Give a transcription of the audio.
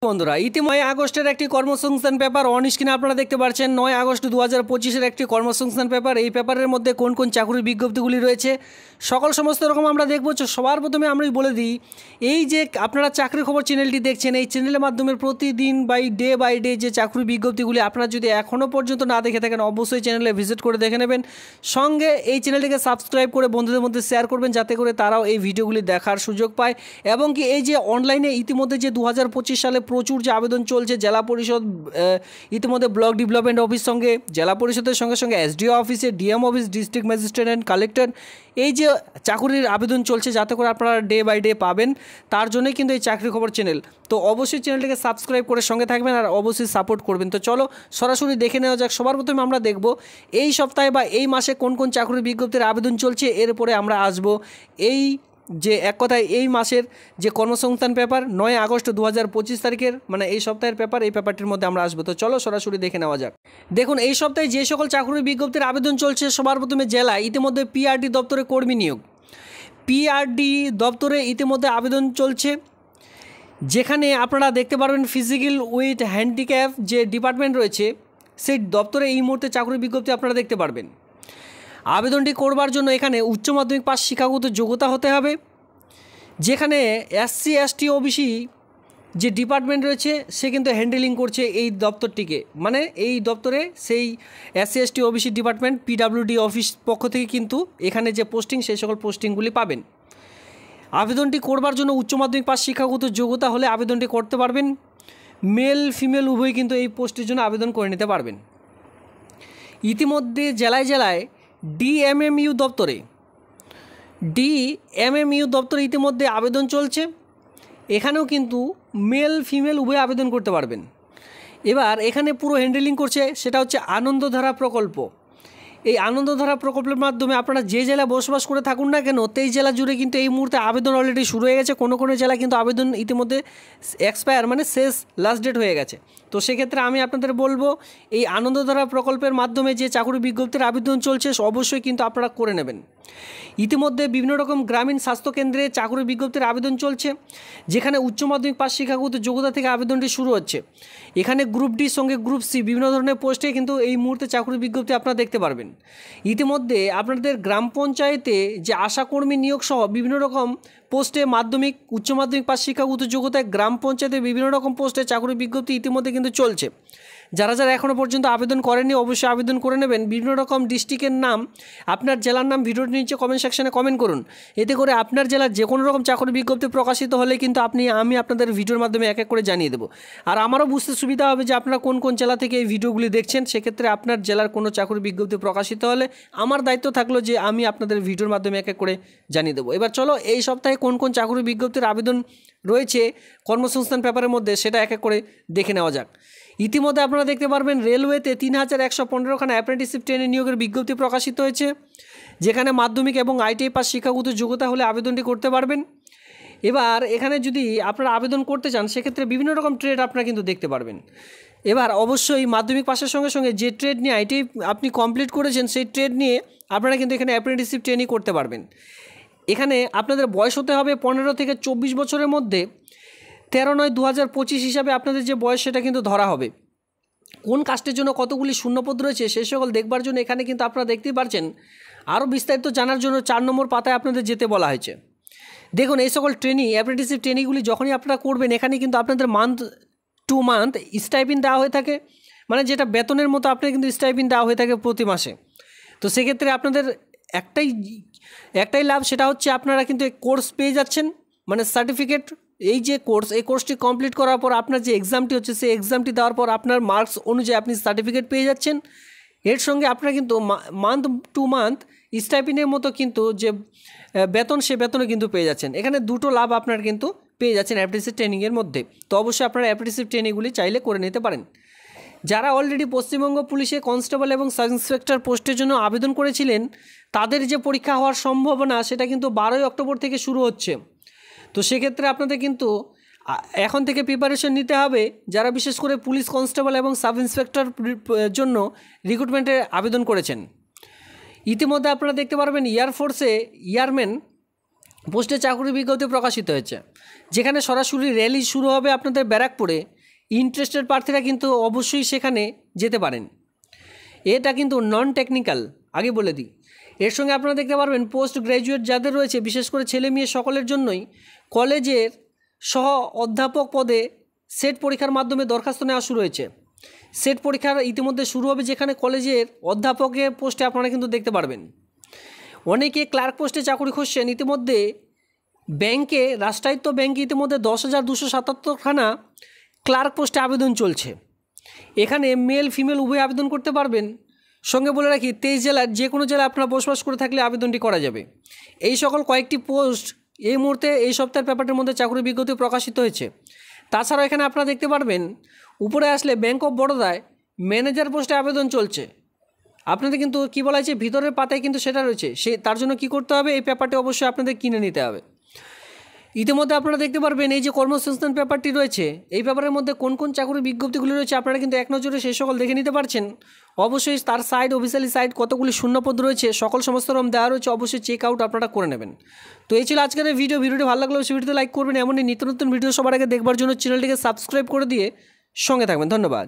বন্ধুরা ইতিমধ্যে আগস্টের একটি কর্মসংস্থান পেপার অন স্ক্রিনে আপনারা দেখতে পাচ্ছেন 9 আগস্ট 2025-এর একটি কর্মসংস্থান পেপার। এই পেপারের মধ্যে কোন কোন চাকরির বিজ্ঞপ্তিগুলি রয়েছে সমস্ত রকম আমরা দেখব। সবার প্রথমে আমি বলে দিই, এই যে আপনারা চাকরি খবর চ্যানেলটি দেখছেন, এই চ্যানেলের মাধ্যমে প্রতিদিন বাই ডে যে চাকরির বিজ্ঞপ্তিগুলি আপনারা যদি এখনও পর্যন্ত না দেখে থাকেন অবশ্যই চ্যানেলে ভিজিট করে দেখে নেবেন। সঙ্গে এই চ্যানেলটিকে সাবস্ক্রাইব করে বন্ধুদের মধ্যে শেয়ার করবেন যাতে করে তারাও এই ভিডিওগুলি দেখার সুযোগ পায়। এবং কি এই যে অনলাইনে ইতিমধ্যে যে 2025 সালে প্রচুর যে আবেদন চলছে, জেলা পরিষদ ইতিমধ্যে ব্লক ডেভেলপমেন্ট অফিস সঙ্গে জেলা পরিষদের সঙ্গে সঙ্গে এসডিও অফিসে, DM office, district magistrate and collector, এই যে চাকরির আবেদন চলছে যাতে করে আপনারা ডে বাই ডে পাবেন, তার জন্যই কিন্তু এই চাকরি খবর চ্যানেল। তো অবশ্যই চ্যানেলটিকে সাবস্ক্রাইব করে সঙ্গে থাকবেন আর অবশ্যই সাপোর্ট করবেন। তো চলো সরাসরি দেখে নেওয়া যাক। সবার প্রথমে আমরা দেখব এই সপ্তাহে বা এই মাসে কোন কোন চাকরির বিজ্ঞপ্তির আবেদন চলছে। এরপরে আমরা আসব এই যে এক কথায় এই মাসের যে কর্মসংস্থান পেপার 9 আগস্ট 2025 তারিখের, মানে এই সপ্তাহের পেপার, এই পেপারটির মধ্যে আমরা আসবো। তো চলো সরাসরি দেখে নেওয়া যাক। দেখুন এই সপ্তাহে যে সকল চাকরির বিজ্ঞপ্তির আবেদন চলছে, সবার প্রথমে জেলা ইতিমধ্যে পিআরডি দপ্তরে কর্মী নিয়োগ। পিআরডি দপ্তরে ইতিমধ্যে আবেদন চলছে, যেখানে আপনারা দেখতে পারবেন ফিজিক্যাল উইথ হ্যান্ডিক্যাপ যে ডিপার্টমেন্ট রয়েছে সেই দপ্তরে এই মুহূর্তে চাকরির বিজ্ঞপ্তি আপনারা দেখতে পারবেন। আবেদনটি করবার জন্য এখানে উচ্চ মাধ্যমিক পাস শিক্ষাগত যোগ্যতা হতে হবে। যেখানে এসসি এসটি ওবিসি যে ডিপার্টমেন্ট রয়েছে সে কিন্তু হ্যান্ডেলিং করছে এই দপ্তরটিকে, মানে এই দপ্তরে সেই SC ST OBC department PWD office পক্ষ থেকে কিন্তু এখানে যে পোস্টিং সেই সকল পোস্টিংগুলি পাবেন। আবেদনটি করবার জন্য উচ্চ মাধ্যমিক পাস শিক্ষাগত যোগ্যতা হলে আবেদনটি করতে পারবেন। মেল ফিমেল উভয় কিন্তু এই পোস্টের জন্য আবেদন করে নিতে পারবেন। ইতিমধ্যে জেলায় জেলায় ডিএমএমইউ দপ্তরে ইতিমধ্যে আবেদন চলছে। এখানেও কিন্তু মেল ফিমেল উভয় আবেদন করতে পারবেন। এবার এখানে পুরো হ্যান্ডেলিং করছে সেটা হচ্ছে আনন্দধারা প্রকল্প। এই আনন্দধারা প্রকল্পের মাধ্যমে আপনারা যে জেলায় বসবাস করে থাকুন না কেন, সেই জেলা জুড়ে কিন্তু এই মুহূর্তে আবেদন অলরেডি শুরু হয়ে গেছে। কোনো কোনো জেলায় কিন্তু আবেদন ইতিমধ্যে এক্সপায়ার, মানে শেষ লাস্ট ডেট হয়ে গেছে। তো সেক্ষেত্রে আমি আপনাদের বলবো এই আনন্দধারা প্রকল্পের মাধ্যমে যে চাকরি বিজ্ঞপ্তির আবেদন চলছে অবশ্যই কিন্তু আপনারা করে নেবেন। ইতিমধ্যে বিভিন্ন রকম গ্রামীণ স্বাস্থ্যকেন্দ্রে চাকরি বিজ্ঞপ্তির আবেদন চলছে, যেখানে উচ্চ মাধ্যমিক পাস শিক্ষাগত যোগ্যতা থেকে আবেদনটি শুরু হচ্ছে। এখানে গ্রুপ ডির সঙ্গে গ্রুপ সি বিভিন্ন ধরনের পোস্টে কিন্তু এই মুহূর্তে চাকরি বিজ্ঞপ্তি আপনারা দেখতে পারবেন। ইতিমধ্যে আপনাদের গ্রাম পঞ্চায়েতে যে আশাকর্মী নিয়োগ সহ বিভিন্ন রকম পোস্টে মাধ্যমিক উচ্চ মাধ্যমিক পাস শিক্ষাগত যোগ্যতায় গ্রাম পঞ্চায়েতে বিভিন্ন রকম পোস্টে চাকরি বিজ্ঞপ্তি ইতিমধ্যে কিন্তু চলছে। যারা যারা এখনও পর্যন্ত আবেদন করেননি অবশ্যই আবেদন করে নেবেন। বিভিন্ন রকম ডিস্ট্রিক্টের নাম, আপনার জেলার নাম ভিডিওটির নিচে কমেন্ট সেকশনে কমেন্ট করুন। এতে করে আপনার জেলার যে কোনো রকম চাকরি বিজ্ঞপ্তি প্রকাশিত হলে কিন্তু আমি আপনাদের ভিডিওর মাধ্যমে এক এক করে জানিয়ে দেবো। আর আমারও বুঝতে সুবিধা হবে যে আপনারা কোন কোন জেলা থেকে এই ভিডিওগুলি দেখছেন। সেক্ষেত্রে আপনার জেলার কোনো চাকরি বিজ্ঞপ্তি প্রকাশিত হলে আমার দায়িত্ব থাকলো যে আমি আপনাদের ভিডিওর মাধ্যমে এক এক করে জানিয়ে দেবো। এবার চলো এই সপ্তাহে কোন কোন চাকরি বিজ্ঞপ্তির আবেদন রয়েছে কর্মসংস্থান পেপারের মধ্যে সেটা এক এক করে দেখে নেওয়া যাক। ইতিমধ্যে আপনারা দেখতে পারবেন রেলওয়েতে 3115খানা অ্যাপ্রেন্টিসশিপ ট্রেনে নিয়োগের বিজ্ঞপ্তি প্রকাশিত হয়েছে, যেখানে মাধ্যমিক এবং আইটিআই পাস শিক্ষাগত যোগ্যতা হলে আবেদনটি করতে পারবেন। এবার এখানে যদি আপনারা আবেদন করতে চান সেক্ষেত্রে বিভিন্ন রকম ট্রেড আপনারা কিন্তু দেখতে পারবেন। এবার অবশ্যই মাধ্যমিক পাসের সঙ্গে সঙ্গে যে ট্রেড নিয়ে আইটিআই আপনি কমপ্লিট করেছেন সেই ট্রেড নিয়ে আপনারা কিন্তু এখানে অ্যাপ্রেন্টিসশিপ ট্রেনিং করতে পারবেন। এখানে আপনাদের বয়স হতে হবে 15 থেকে 24 বছরের মধ্যে। 13/9/2025 হিসাবে আপনাদের যে বয়স সেটা কিন্তু ধরা হবে। কোন কাস্টের জন্য কতগুলি শূন্যপদ রয়েছে সেই সকল দেখবার জন্য এখানে কিন্তু আপনারা দেখতেই পারছেন। আরও বিস্তারিত জানার জন্য 4 নম্বর পাতায় আপনাদের যেতে বলা হয়েছে। দেখুন এই সকল ট্রেনিং অ্যাপ্রেন্টিসশিপ ট্রেনিংগুলি যখনই আপনারা করবেন এখানে কিন্তু আপনাদের মান্থ টু মান্থ স্টাইপেন্ড দেওয়া হয়ে থাকে, মানে যেটা বেতনের মতো আপনার কিন্তু স্টাইপেন্ড দেওয়া হয়ে থাকে প্রতি মাসে। তো সেক্ষেত্রে আপনাদের একটাই লাভ, সেটা হচ্ছে আপনারা কিন্তু কোর্স পেয়ে যাচ্ছেন, মানে সার্টিফিকেট। এই যে এই কোর্সটি কমপ্লিট করার পর আপনার যে এক্সামটি হচ্ছে সেই এক্সামটি দেওয়ার পর আপনার মার্কস অনুযায়ী আপনি সার্টিফিকেট পেয়ে যাচ্ছেন। এর সঙ্গে আপনারা কিন্তু মান্থ টু মান্থ স্টাইপেন্ডের মতো কিন্তু যে বেতন সে বেতনও কিন্তু পেয়ে যাচ্ছেন। এখানে দুটো লাভ আপনার কিন্তু পেয়ে যাচ্ছেন অ্যাপ্রেন্টিসশিপ ট্রেনিংয়ের মধ্যে। তো অবশ্যই আপনারা অ্যাপ্রেন্টিসশিপ ট্রেনিংগুলি চাইলে করে নিতে পারেন। যারা অলরেডি পশ্চিমবঙ্গ পুলিশে কনস্টেবল এবং সাব ইন্সপেক্টর পোস্টের জন্য আবেদন করেছিলেন তাদের যে পরীক্ষা হওয়ার সম্ভাবনা সেটা কিন্তু 12 অক্টোবর থেকে শুরু হচ্ছে। তো সেক্ষেত্রে আপনাদের কিন্তু এখন থেকে প্রিপারেশন নিতে হবে যারা বিশেষ করে পুলিশ কনস্টেবল এবং সাব ইন্সপেক্টর জন্য রিক্রুটমেন্টে আবেদন করেছেন। ইতিমধ্যে আপনারা দেখতে পারবেন এয়ারফোর্সে এয়ারম্যান পোস্টে চাকরি বিজ্ঞপ্তি প্রকাশিত হয়েছে, যেখানে সরাসরি র্যালি শুরু হবে আপনাদের ব্যারাকপুরে। ইন্টারেস্টেড প্রার্থীরা কিন্তু অবশ্যই সেখানে যেতে পারেন। এটা কিন্তু নন টেকনিক্যাল, আগে বলে দিই। এর সঙ্গে আপনারা দেখতে পারবেন পোস্ট গ্র্যাজুয়েট যাদের রয়েছে, বিশেষ করে ছেলে মেয়ে সকলের জন্যই কলেজের সহ অধ্যাপক পদে সেট পরীক্ষার মাধ্যমে দরখাস্ত নেওয়া শুরু হয়েছে। সেট পরীক্ষার ইতিমধ্যে শুরু হবে, যেখানে কলেজের অধ্যাপকের পোস্টে আপনারা কিন্তু দেখতে পারবেন। অনেকে ক্লার্ক পোস্টে চাকরি খুঁজছেন। ইতিমধ্যে ব্যাংকে, রাষ্ট্রায়ত্ত ব্যাংকে ইতিমধ্যে 10,277খানা ক্লার্ক পোস্টে আবেদন চলছে। এখানে মেল ফিমেল উভয় আবেদন করতে পারবেন। সঙ্গে বলে রাখি, 23 জেলার যে কোনো জেলায় আপনারা বসবাস করে থাকলে আবেদনটি করা যাবে। এই সকল কয়েকটি পোস্ট এই মুহূর্তে এই সপ্তাহের পেপারটির মধ্যে চাকরি বিজ্ঞপ্তি প্রকাশিত হয়েছে। তাছাড়াও এখানে আপনারা দেখতে পারবেন উপরে আসলে ব্যাঙ্ক অফ বরোদায় ম্যানেজার পোস্টে আবেদন চলছে। আপনাদের কিন্তু কী বলা হয়েছে, ভিতরের পাতায় কিন্তু সেটা রয়েছে। তার জন্য কি করতে হবে, এই পেপারটি অবশ্যই আপনাদের কিনে নিতে হবে। ইতিমধ্যে আপনারা দেখতে পারবেন এই যে কর্মসংস্থান পেপারটি রয়েছে, এই পেপারের মধ্যে কোন কোন চাকরির বিজ্ঞপ্তিগুলি রয়েছে আপনারা কিন্তু এক নজরে সেই সকল দেখে নিতে পারছেন। অবশ্যই তার সাইড, অফিসিয়ালি সাইড কতগুলি শূন্যপদ রয়েছে, সকল সমস্ত রকম দেওয়া রয়েছে, অবশ্যই চেক আউট আপনারা করে নেবেন। তো এই ছিল আজকের এই ভিডিওটি ভালো লাগলে অবশ্যই ভিডিওতে লাইক করবেন। এমনই নিত্য নতুন ভিডিও সবার আগে দেখবার জন্য চ্যানেলটিকে সাবস্ক্রাইব করে দিয়ে সঙ্গে থাকবেন। ধন্যবাদ।